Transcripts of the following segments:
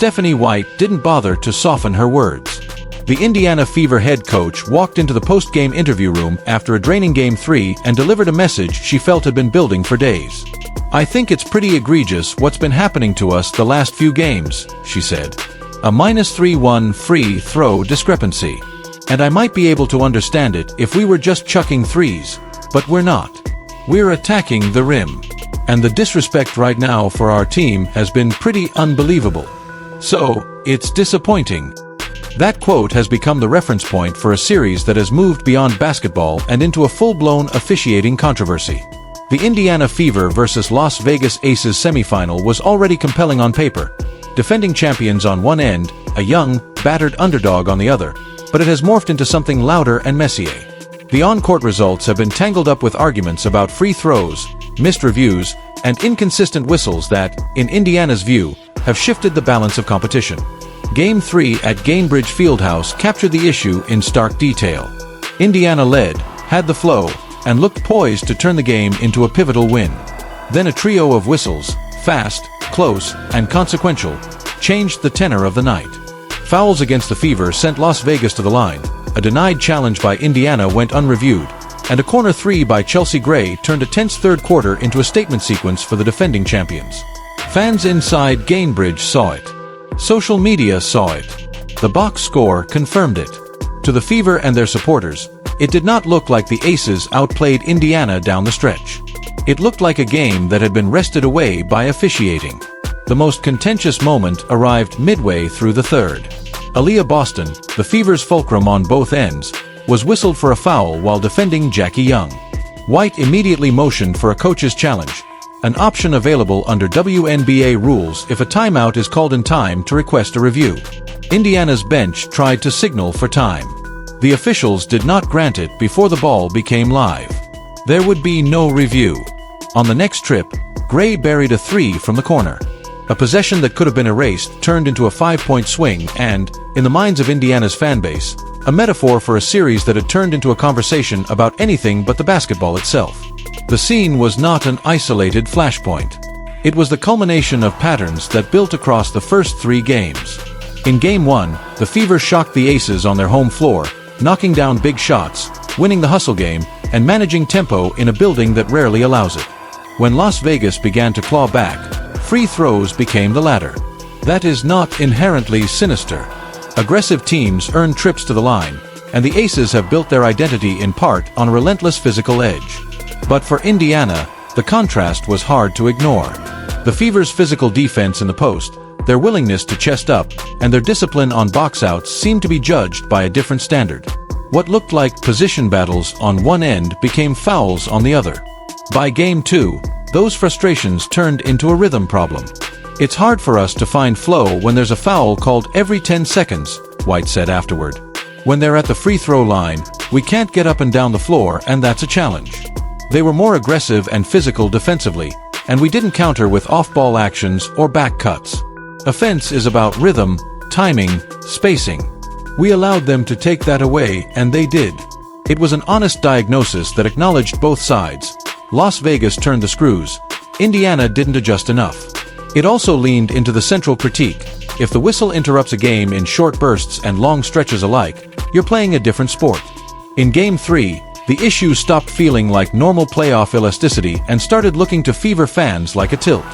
Stephanie White didn't bother to soften her words. The Indiana Fever head coach walked into the post-game interview room after a draining Game 3 and delivered a message she felt had been building for days. "I think it's pretty egregious what's been happening to us the last few games," she said. "A -3-1 free throw discrepancy. And I might be able to understand it if we were just chucking threes, but we're not. We're attacking the rim. And the disrespect right now for our team has been pretty unbelievable. So, it's disappointing." That quote has become the reference point for a series that has moved beyond basketball and into a full-blown officiating controversy. The Indiana Fever versus Las Vegas Aces semifinal was already compelling on paper, defending champions on one end, a young, battered underdog on the other, but it has morphed into something louder and messier. The on-court results have been tangled up with arguments about free throws, missed reviews, and inconsistent whistles that, in Indiana's view, have shifted the balance of competition. Game 3 at Gainbridge Fieldhouse captured the issue in stark detail. Indiana led, had the flow, and looked poised to turn the game into a pivotal win. Then a trio of whistles, fast, close, and consequential, changed the tenor of the night. Fouls against the Fever sent Las Vegas to the line, a denied challenge by Indiana went unreviewed, and a corner three by Chelsea Gray turned a tense third quarter into a statement sequence for the defending champions. Fans inside Gainbridge saw it. Social media saw it. The box score confirmed it. To the Fever and their supporters, it did not look like the Aces outplayed Indiana down the stretch. It looked like a game that had been wrested away by officiating. The most contentious moment arrived midway through the third. Aaliyah Boston, the Fever's fulcrum on both ends, was whistled for a foul while defending Jackie Young. White immediately motioned for a coach's challenge, an option available under WNBA rules if a timeout is called in time to request a review. Indiana's bench tried to signal for time. The officials did not grant it before the ball became live. There would be no review. On the next trip, Gray buried a three from the corner. A possession that could have been erased turned into a 5-point swing and, in the minds of Indiana's fanbase, a metaphor for a series that had turned into a conversation about anything but the basketball itself. The scene was not an isolated flashpoint. It was the culmination of patterns that built across the first three games. In Game 1, the Fever shocked the Aces on their home floor, knocking down big shots, winning the hustle game, and managing tempo in a building that rarely allows it. When Las Vegas began to claw back, free throws became the ladder. That is not inherently sinister. Aggressive teams earn trips to the line, and the Aces have built their identity in part on a relentless physical edge. But for Indiana, the contrast was hard to ignore. The Fever's physical defense in the post, their willingness to chest up, and their discipline on box-outs seemed to be judged by a different standard. What looked like position battles on one end became fouls on the other. By Game 2, those frustrations turned into a rhythm problem. "It's hard for us to find flow when there's a foul called every 10 seconds, White said afterward. "When they're at the free throw line, we can't get up and down the floor, and that's a challenge." They were more aggressive and physical defensively, and we didn't counter with off-ball actions or back cuts. Offense is about rhythm, timing, spacing. We allowed them to take that away, and they did. It was an honest diagnosis that acknowledged both sides. Las Vegas turned the screws. Indiana didn't adjust enough. It also leaned into the central critique. If the whistle interrupts a game in short bursts and long stretches alike, you're playing a different sport. In Game 3, the issue stopped feeling like normal playoff elasticity and started looking to Fever fans like a tilt.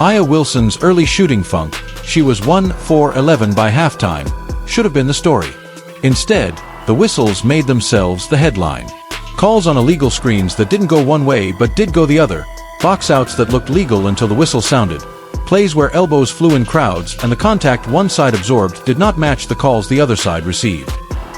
Aya Wilson's early shooting funk, she was 1-for-11 by halftime, should have been the story. Instead, the whistles made themselves the headline. Calls on illegal screens that didn't go one way but did go the other, box-outs that looked legal until the whistle sounded, plays where elbows flew in crowds and the contact one side absorbed did not match the calls the other side received.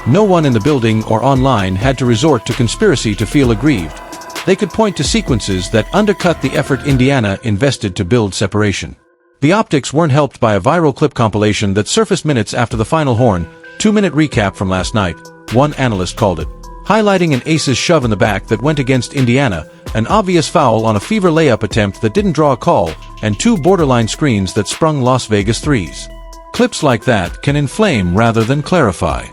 No one in the building or online had to resort to conspiracy to feel aggrieved. They could point to sequences that undercut the effort Indiana invested to build separation. The optics weren't helped by a viral clip compilation that surfaced minutes after the final horn, 2-minute recap from last night, one analyst called it, highlighting an Aces shove in the back that went against Indiana, an obvious foul on a Fever layup attempt that didn't draw a call, and two borderline screens that sprung Las Vegas threes. Clips like that can inflame rather than clarify.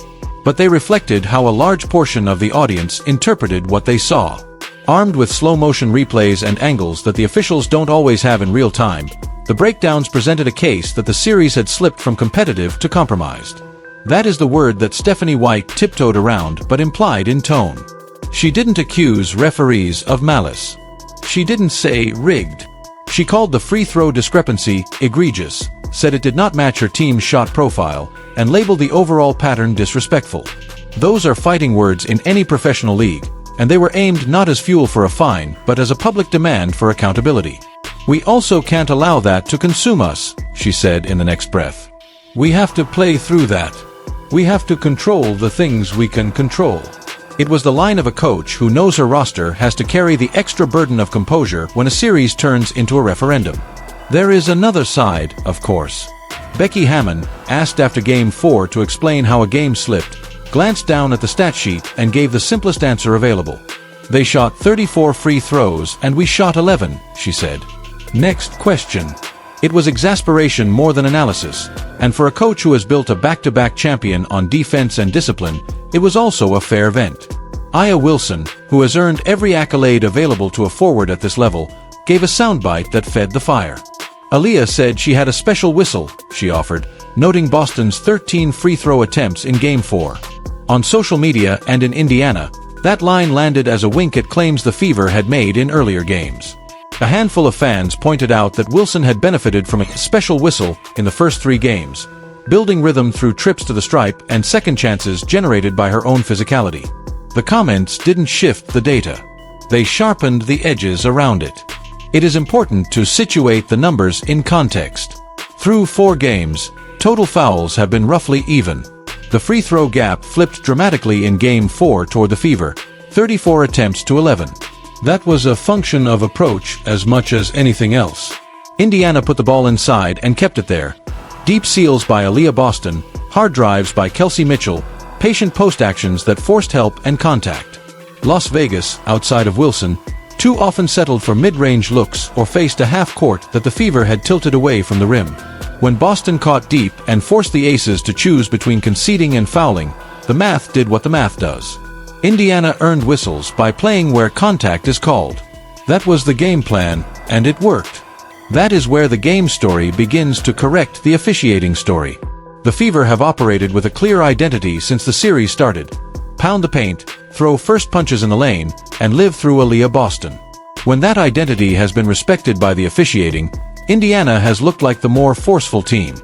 But they reflected how a large portion of the audience interpreted what they saw. Armed with slow-motion replays and angles that the officials don't always have in real time, The breakdowns presented a case that the series had slipped from competitive to compromised. That is the word that Stephanie White tiptoed around but implied in tone. She didn't accuse referees of malice. She didn't say rigged. She called the free throw discrepancy egregious, said it did not match her team's shot profile, and labeled the overall pattern disrespectful. Those are fighting words in any professional league, and they were aimed not as fuel for a fine, but as a public demand for accountability. "We also can't allow that to consume us," she said in the next breath. "We have to play through that. We have to control the things we can control." It was the line of a coach who knows her roster has to carry the extra burden of composure when a series turns into a referendum. There is another side, of course. Becky Hammon, asked after Game 4 to explain how a game slipped, glanced down at the stat sheet and gave the simplest answer available. "They shot 34 free throws and we shot 11, she said. Next question. It was exasperation more than analysis, and for a coach who has built a back-to-back champion on defense and discipline, it was also a fair vent. Aya Wilson, who has earned every accolade available to a forward at this level, gave a soundbite that fed the fire. Aaliyah said she had a special whistle, she offered, noting Boston's 13 free throw attempts in Game 4. On social media and in Indiana, that line landed as a wink at claims the Fever had made in earlier games. A handful of fans pointed out that Wilson had benefited from a special whistle in the first 3 games, building rhythm through trips to the stripe and second chances generated by her own physicality. The comments didn't shift the data. They sharpened the edges around it. It is important to situate the numbers in context. Through 4 games, total fouls have been roughly even. The free throw gap flipped dramatically in Game 4 toward the Fever, 34 attempts to 11. That was a function of approach as much as anything else. Indiana put the ball inside and kept it there. Deep seals by Aaliyah Boston, hard drives by Kelsey Mitchell, patient post actions that forced help and contact. Las Vegas, outside of Wilson, too often settled for mid-range looks or faced a half-court that the Fever had tilted away from the rim. When Boston caught deep and forced the Aces to choose between conceding and fouling, the math did what the math does. Indiana earned whistles by playing where contact is called. That was the game plan, and it worked. That is where the game story begins to correct the officiating story. The Fever have operated with a clear identity since the series started. Pound the paint, throw first punches in the lane, and live through Aaliyah Boston. When that identity has been respected by the officiating, Indiana has looked like the more forceful team.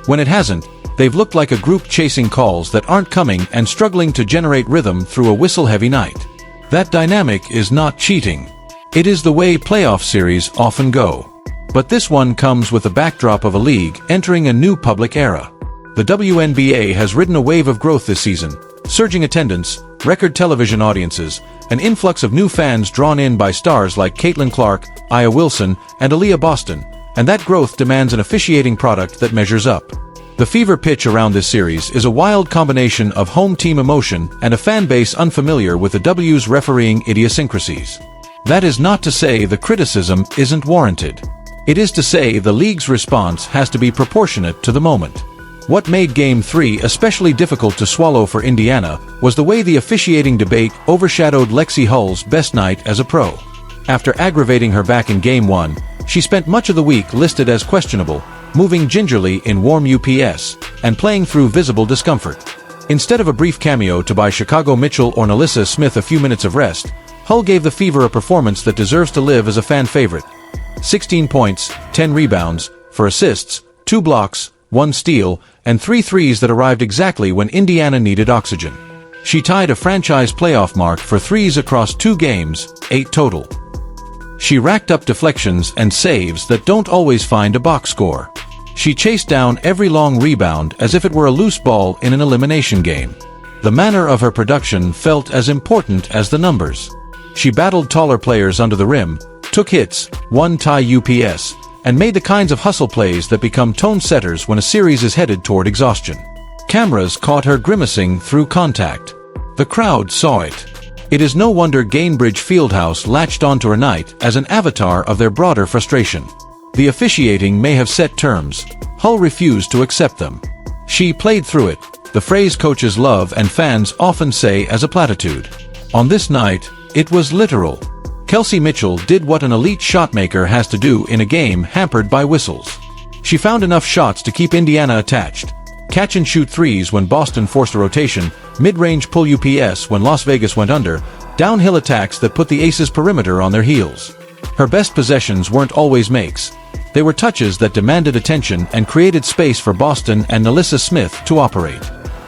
When it hasn't, they've looked like a group chasing calls that aren't coming and struggling to generate rhythm through a whistle-heavy night. That dynamic is not cheating. It is the way playoff series often go. But this one comes with the backdrop of a league entering a new public era. The WNBA has ridden a wave of growth this season, surging attendance, record television audiences, an influx of new fans drawn in by stars like Caitlin Clark, Aya Wilson, and Aaliyah Boston, and that growth demands an officiating product that measures up. The Fever pitch around this series is a wild combination of home team emotion and a fan base unfamiliar with the W's refereeing idiosyncrasies. That is not to say the criticism isn't warranted. It is to say the league's response has to be proportionate to the moment. What made Game 3 especially difficult to swallow for Indiana was the way the officiating debate overshadowed Lexie Hull's best night as a pro. After aggravating her back in Game 1, she spent much of the week listed as questionable, moving gingerly in warm UPS, and playing through visible discomfort. Instead of a brief cameo to buy Chicago Mitchell or Nalissa Smith a few minutes of rest, Hull gave the Fever a performance that deserves to live as a fan favorite. 16 points, 10 rebounds, 4 assists, 2 blocks, 1 steal, and 3 threes that arrived exactly when Indiana needed oxygen. She tied a franchise playoff mark for threes across 2 games, 8 total. She racked up deflections and saves that don't always find a box score. She chased down every long rebound as if it were a loose ball in an elimination game. The manner of her production felt as important as the numbers. She battled taller players under the rim, took hits, won tie UPS, and made the kinds of hustle plays that become tone setters when a series is headed toward exhaustion. Cameras caught her grimacing through contact. The crowd saw it. It is no wonder Gainbridge Fieldhouse latched onto her night as an avatar of their broader frustration. The officiating may have set terms. Hull refused to accept them. She played through it, the phrase coaches love and fans often say as a platitude. On this night, it was literal. Kelsey Mitchell did what an elite shotmaker has to do in a game hampered by whistles. She found enough shots to keep Indiana attached. Catch-and-shoot threes when Boston forced a rotation, mid-range pull UPS when Las Vegas went under, downhill attacks that put the Aces' perimeter on their heels. Her best possessions weren't always makes. They were touches that demanded attention and created space for Boston and Nalissa Smith to operate.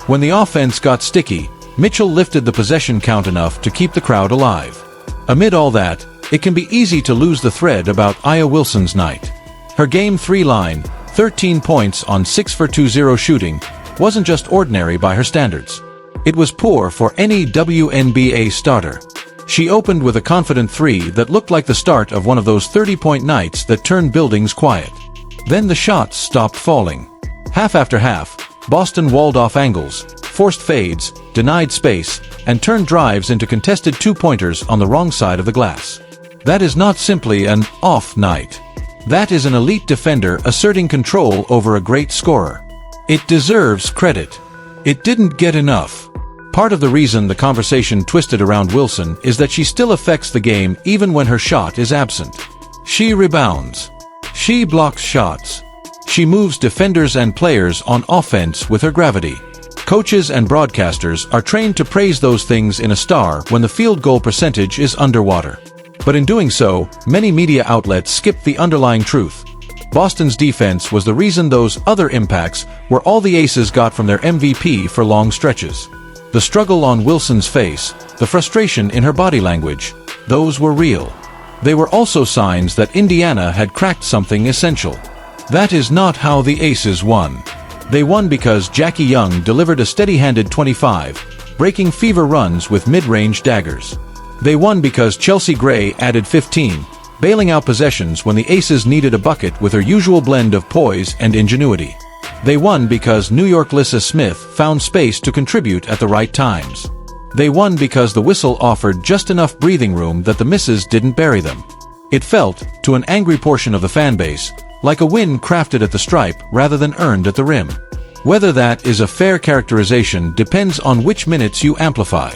When the offense got sticky, Mitchell lifted the possession count enough to keep the crowd alive. Amid all that, it can be easy to lose the thread about Aya Wilson's night. Her Game 3 line, 13 points on 6 for 2-0 shooting, wasn't just ordinary by her standards. It was poor for any WNBA starter. She opened with a confident three that looked like the start of one of those 30-point nights that turn buildings quiet. Then the shots stopped falling. Half after half, Boston walled off angles, forced fades, denied space, and turned drives into contested two-pointers on the wrong side of the glass. That is not simply an off night. That is an elite defender asserting control over a great scorer. It deserves credit. It didn't get enough. Part of the reason the conversation twisted around Wilson is that she still affects the game even when her shot is absent. She rebounds. She blocks shots. She moves defenders and players on offense with her gravity. Coaches and broadcasters are trained to praise those things in a star when the field goal percentage is underwater. But in doing so, many media outlets skip the underlying truth. Boston's defense was the reason those other impacts were all the Aces got from their MVP for long stretches. The struggle on Wilson's face, the frustration in her body language, those were real. They were also signs that Indiana had cracked something essential. That is not how the Aces won. They won because Jackie Young delivered a steady-handed 25, breaking fever runs with mid-range daggers. They won because Chelsea Gray added 15, bailing out possessions when the Aces needed a bucket with her usual blend of poise and ingenuity. They won because New York Lissa Smith found space to contribute at the right times. They won because the whistle offered just enough breathing room that the misses didn't bury them. It felt, to an angry portion of the fanbase, like a win crafted at the stripe rather than earned at the rim. Whether that is a fair characterization depends on which minutes you amplify.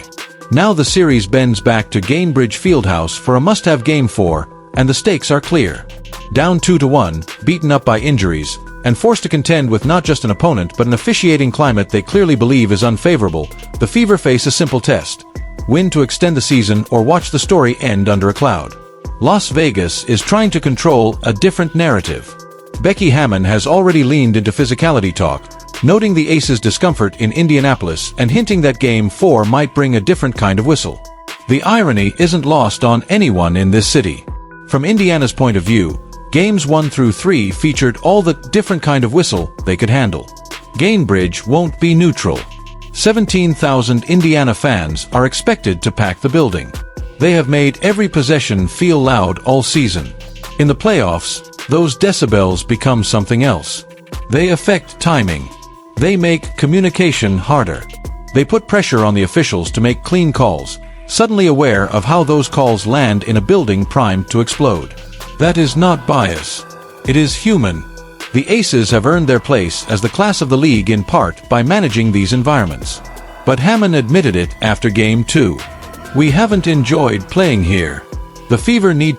Now the series bends back to Gainbridge Fieldhouse for a must-have Game 4, and the stakes are clear. Down 2-1, beaten up by injuries, and forced to contend with not just an opponent but an officiating climate they clearly believe is unfavorable, the Fever face a simple test: win to extend the season or watch the story end under a cloud. Las Vegas is trying to control a different narrative. Becky Hammon has already leaned into physicality talk, noting the Aces' discomfort in Indianapolis and hinting that Game 4 might bring a different kind of whistle. The irony isn't lost on anyone in this city. From Indiana's point of view, Games 1 through 3 featured all the different kind of whistle they could handle. Gainbridge won't be neutral. 17,000 Indiana fans are expected to pack the building. They have made every possession feel loud all season. In the playoffs, those decibels become something else. They affect timing. They make communication harder. They put pressure on the officials to make clean calls, suddenly aware of how those calls land in a building primed to explode. That is not bias. It is human. The Aces have earned their place as the class of the league in part by managing these environments. But Hammon admitted it after Game 2. We haven't enjoyed playing here. The Fever need